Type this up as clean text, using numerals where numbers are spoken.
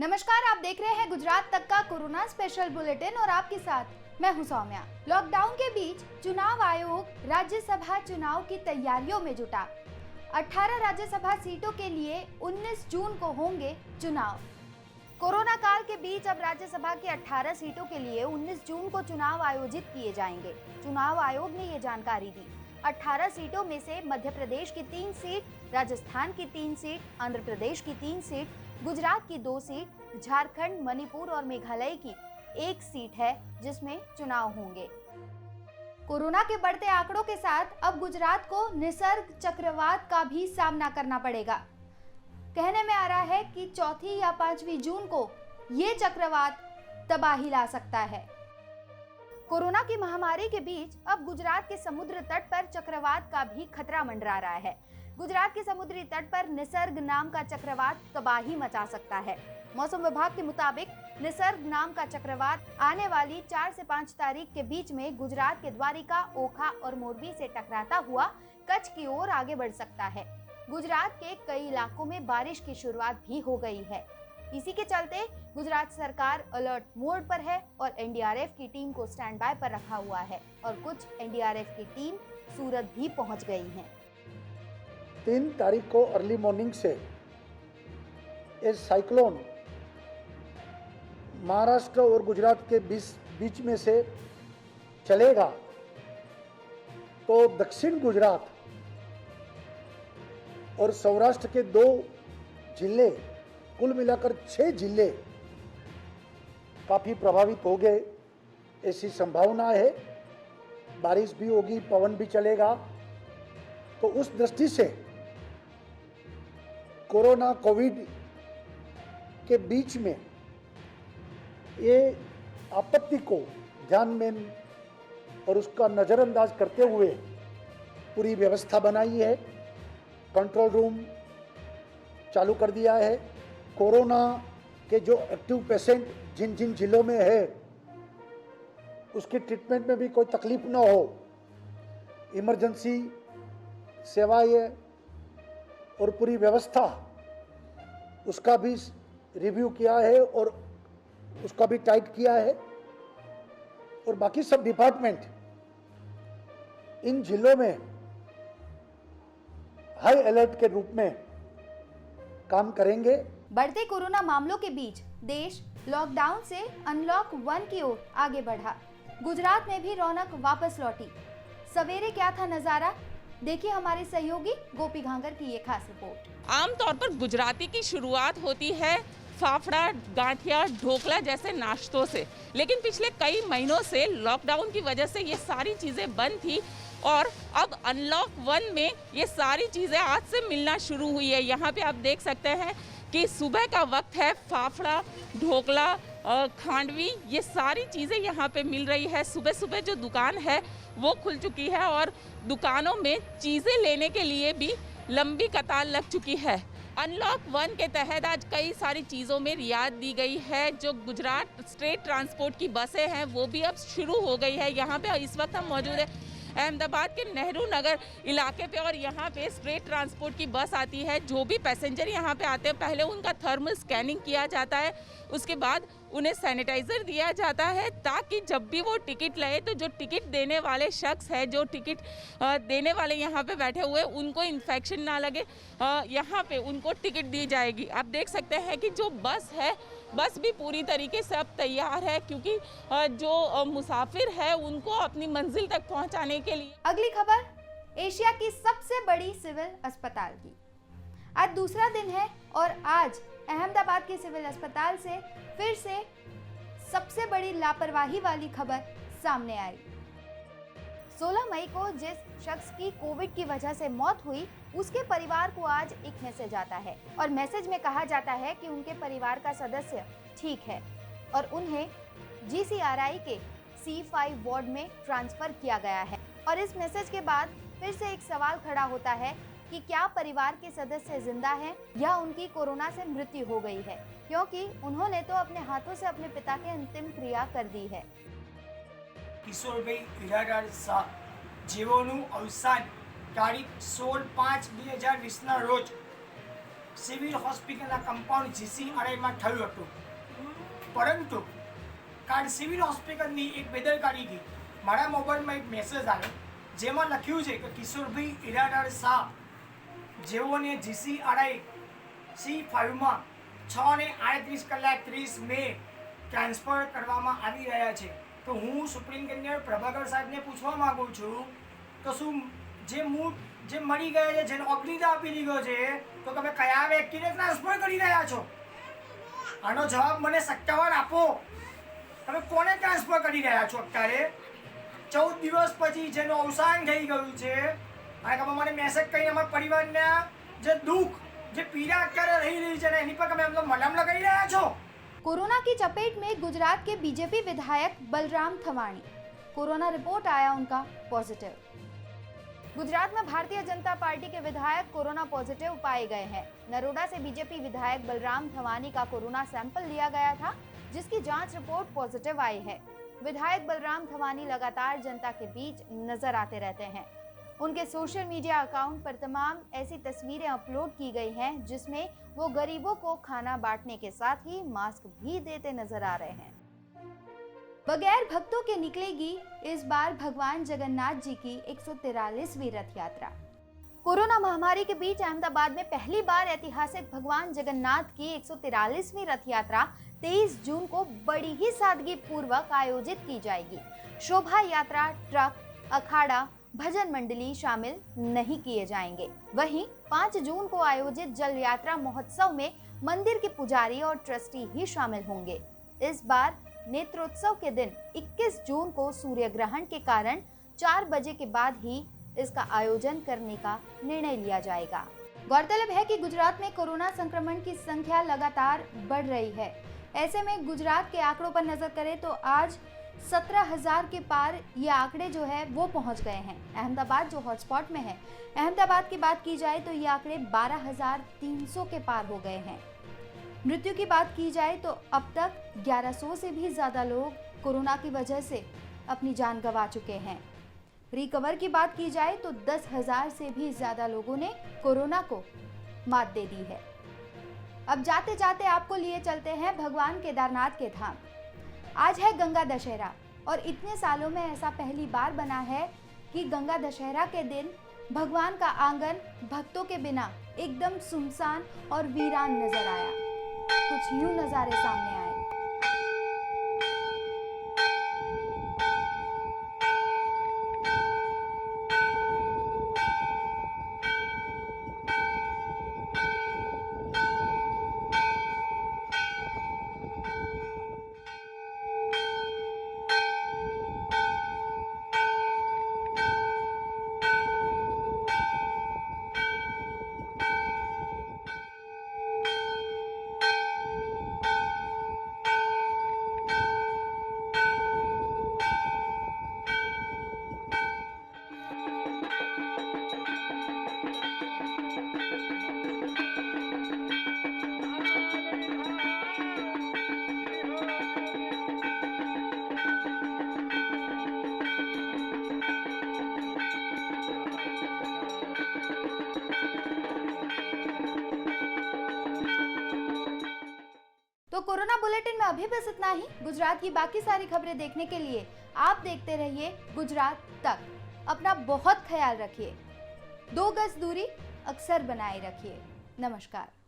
नमस्कार, आप देख रहे हैं गुजरात तक का कोरोना स्पेशल बुलेटिन और आपके साथ मैं हूं सौम्या। लॉकडाउन के बीच चुनाव आयोग राज्यसभा चुनाव की तैयारियों में जुटा। 18 राज्यसभा सीटों के लिए 19 जून को होंगे चुनाव। कोरोना काल के बीच अब राज्यसभा की 18 सीटों के लिए 19 जून को चुनाव आयोजित किए जाएंगे। चुनाव आयोग ने ये जानकारी दी। 18 सीटों में से मध्य प्रदेश की 3 सीट, राजस्थान की 3 सीट, आंध्र प्रदेश की 3 सीट, गुजरात की 2 सीट, झारखंड, मणिपुर और मेघालय की 1 सीट है जिसमें चुनाव होंगे। कोरोना के बढ़ते आंकड़ों के साथ अब गुजरात को निसर्ग चक्रवात का भी सामना करना पड़ेगा। कहने में आ रहा है कि 4 या 5 जून को ये चक्रवात तबाही ला सकता है। कोरोना की महामारी के बीच अब गुजरात के समुद्र तट पर चक्रवात का भी खतरा मंडरा रहा है। गुजरात के समुद्री तट पर निसर्ग नाम का चक्रवात तबाही मचा सकता है। मौसम विभाग के मुताबिक निसर्ग नाम का चक्रवात आने वाली 4 से 5 तारीख के बीच में गुजरात के द्वारिका, ओखा और मोरबी से टकराता हुआ कच्छ की ओर आगे बढ़ सकता है। गुजरात के कई इलाकों में बारिश की शुरुआत भी हो गई है। इसी के चलते गुजरात सरकार अलर्ट मोड पर है और एनडीआरएफ की टीम को स्टैंड बाय पर रखा हुआ है और कुछ एनडीआरएफ की टीम सूरत भी पहुंच गई है। 3 तारीख को अर्ली मॉर्निंग से ये साइक्लोन महाराष्ट्र और गुजरात के बीच में से चलेगा तो दक्षिण गुजरात और सौराष्ट्र के 2 जिले, कुल मिलाकर 6 जिले काफी प्रभावित हो गए, ऐसी संभावना है। बारिश भी होगी, पवन भी चलेगा। तो उस दृष्टि से कोरोना कोविड के बीच में ये आपत्ति को ध्यान में और उसका नज़रअंदाज करते हुए पूरी व्यवस्था बनाई है। कंट्रोल रूम चालू कर दिया है। कोरोना के जो एक्टिव पेशेंट जिन जिन जिलों में है उसकी ट्रीटमेंट में भी कोई तकलीफ ना हो, इमरजेंसी सेवाएं और पूरी व्यवस्था उसका भी रिव्यू किया है और उसका भी टाइट किया है। और बाकी सब डिपार्टमेंट इन जिलों में हाई अलर्ट के रूप में काम करेंगे। बढ़ते कोरोना मामलों के बीच देश लॉकडाउन से अनलॉक 1 की ओर आगे बढ़ा। गुजरात में भी रौनक वापस लौटी। सवेरे क्या था नजारा, देखिए हमारे सहयोगी गोपी घांगर की ये खास रिपोर्ट। आमतौर पर गुजराती की शुरुआत होती है फाफड़ा, गांठिया, ढोकला जैसे नाश्तों से, लेकिन पिछले कई महीनों से लॉकडाउन की वजह से ये सारी चीज़ें बंद थी और अब अनलॉक 1 में ये सारी चीज़ें आज से मिलना शुरू हुई है। यहाँ पे आप देख सकते हैं कि सुबह का वक्त है, फाफड़ा, ढोकला, खांडवी, ये सारी चीज़ें यहाँ पे मिल रही है। सुबह सुबह जो दुकान है वो खुल चुकी है और दुकानों में चीज़ें लेने के लिए भी लंबी कतार लग चुकी है। अनलॉक 1 के तहत आज कई सारी चीज़ों में रियायत दी गई है। जो गुजरात स्टेट ट्रांसपोर्ट की बसें हैं वो भी अब शुरू हो गई है। यहाँ पे इस वक्त हम मौजूद है अहमदाबाद के नेहरू नगर इलाके पे और यहाँ पे स्टेट ट्रांसपोर्ट की बस आती है। जो भी पैसेंजर यहाँ पे आते हैं पहले उनका थर्मल स्कैनिंग किया जाता है, उसके बाद उन्हें सैनिटाइज़र दिया जाता है ताकि जब भी वो टिकट ले तो जो टिकट देने वाले शख्स है, जो टिकट देने वाले यहाँ पे बैठे हुए उनको इन्फेक्शन ना लगे, यहाँ पे उनको टिकट दी जाएगी। आप देख सकते हैं कि जो बस है, बस भी पूरी तरीके से अब तैयार है क्योंकि जो मुसाफिर है उनको अपनी मंजिल तक पहुँचाने के लिए। अगली खबर एशिया की सबसे बड़ी सिविल अस्पताल की। आज दूसरा दिन है और आज अहमदाबाद के सिविल अस्पताल से फिर से सबसे बड़ी लापरवाही वाली खबर सामने आई। 16 मई को जिस शख्स की कोविड की वजह से मौत हुई उसके परिवार को आज एक मैसेज आता है और मैसेज में कहा जाता है कि उनके परिवार का सदस्य ठीक है और उन्हें जीसीआरआई के C5 वार्ड में ट्रांसफर किया गया है। और इस मैसेज के बाद फिर से एक सवाल खड़ा होता है कि क्या परिवार के सदस्य जिंदा हैं या उनकी कोरोना से मृत्यु हो गई है, क्योंकि उन्होंने तो अपने हाथों से अपने पिता की अंतिम क्रिया कर दी है। किशोरभाई हीरालाल शाह જેઓનું અવસાન તારીખ 16/5/2020 રોજ સિવિલ હોસ્પિટલના કમ્પાઉન્ડ GCRIમાં થયું હતું, પરંતુ કાલ સિવિલ હોસ્પિટલની એક બેદરકારીથી મારા મોબાઈલમાં એક મેસેજ આવ્યો જેમાં લખ્યું છે કે કિશોરભાઈ હીરાલાલ શાહ જેઓને GCRI C5માં 6:38:30 ટ્રાન્સફર કરવામાં આવી રહ્યા છે। તો હું સુપ્રિન્ટેન્ડન્ટ પ્રભાકર સાહેબને પૂછવા માગું છું તો શું જે મરી ગયા છે, જેને અગ્નિદાહ આપી દીધો છે, તો તમે કયા વ્યક્તિને ટ્રાન્સફર કરી રહ્યા છો? આનો જવાબ મને સત્તાવાર આપો। તમે કોને ટ્રાન્સફર કરી રહ્યા છો અત્યારે? 14 દિવસ પછી જેનું અવસાન થઈ ગયું છે અને તમે મને મેસેજ કરીને અમારા પરિવારના જે દુઃખ, જે પીડા અત્યારે રહી રહી છે એની પર તમે એમનો મલમ લગાવી રહ્યા છો। कोरोना की चपेट में गुजरात के बीजेपी विधायक बलराम थवाणी। कोरोना रिपोर्ट आया उनका पॉजिटिव। गुजरात में भारतीय जनता पार्टी के विधायक कोरोना पॉजिटिव पाए गए हैं। नरोडा से बीजेपी विधायक बलराम थवाणी का कोरोना सैंपल लिया गया था, जिसकी जांच रिपोर्ट पॉजिटिव आई है। विधायक बलराम थवाणी लगातार जनता के बीच नजर आते रहते हैं। उनके सोशल मीडिया अकाउंट पर तमाम ऐसी तस्वीरें अपलोड की गई हैं जिसमें वो गरीबों को खाना बांटने के साथ ही मास्क भी देते नजर आ रहे हैं। बगैर भक्तों के निकलेगी इस बार भगवान जगन्नाथ जी की 143वीं रथ यात्रा। कोरोना महामारी के बीच अहमदाबाद में पहली बार ऐतिहासिक भगवान जगन्नाथ की 143वीं रथ यात्रा 23 जून को बड़ी ही सादगी पूर्वक आयोजित की जाएगी। शोभा यात्रा, ट्रक, अखाड़ा, भजन मंडली शामिल नहीं किए जाएंगे। वहीं 5 जून को आयोजित जल यात्रा महोत्सव में मंदिर के पुजारी और ट्रस्टी ही शामिल होंगे। इस बार नेत्रोत्सव के दिन 21 जून को सूर्य ग्रहण के कारण 4 बजे के बाद ही इसका आयोजन करने का निर्णय लिया जाएगा। गौरतलब है कि गुजरात में कोरोना संक्रमण की संख्या लगातार बढ़ रही है। ऐसे में गुजरात के आंकड़ों पर नजर करें तो आज 17,000 के पार ये आंकड़े जो है वो पहुंच गए हैं। अहमदाबाद जो हॉटस्पॉट में है, अहमदाबाद की बात की जाए तो ये आंकड़े 12,300 के पार हो गए हैं। मृत्यु की बात की जाए तो अब तक 1100 से भी ज़्यादा लोग कोरोना की वजह से अपनी जान गंवा चुके हैं। रिकवर की बात की जाए तो 10,000 से भी ज़्यादा लोगों ने कोरोना को मात दे दी है। अब जाते जाते आपको लिए चलते हैं भगवान केदारनाथ के धाम। आज है गंगा दशहरा और इतने सालों में ऐसा पहली बार बना है कि गंगा दशहरा के दिन भगवान का आंगन भक्तों के बिना एकदम सुनसान और वीरान नजर आया। कुछ यूं नजारे सामने आए। तो कोरोना बुलेटिन में अभी बस इतना ही। गुजरात की बाकी सारी खबरें देखने के लिए आप देखते रहिए गुजरात तक। अपना बहुत ख्याल रखिए, 2 गज दूरी अक्सर बनाए रखिए। नमस्कार।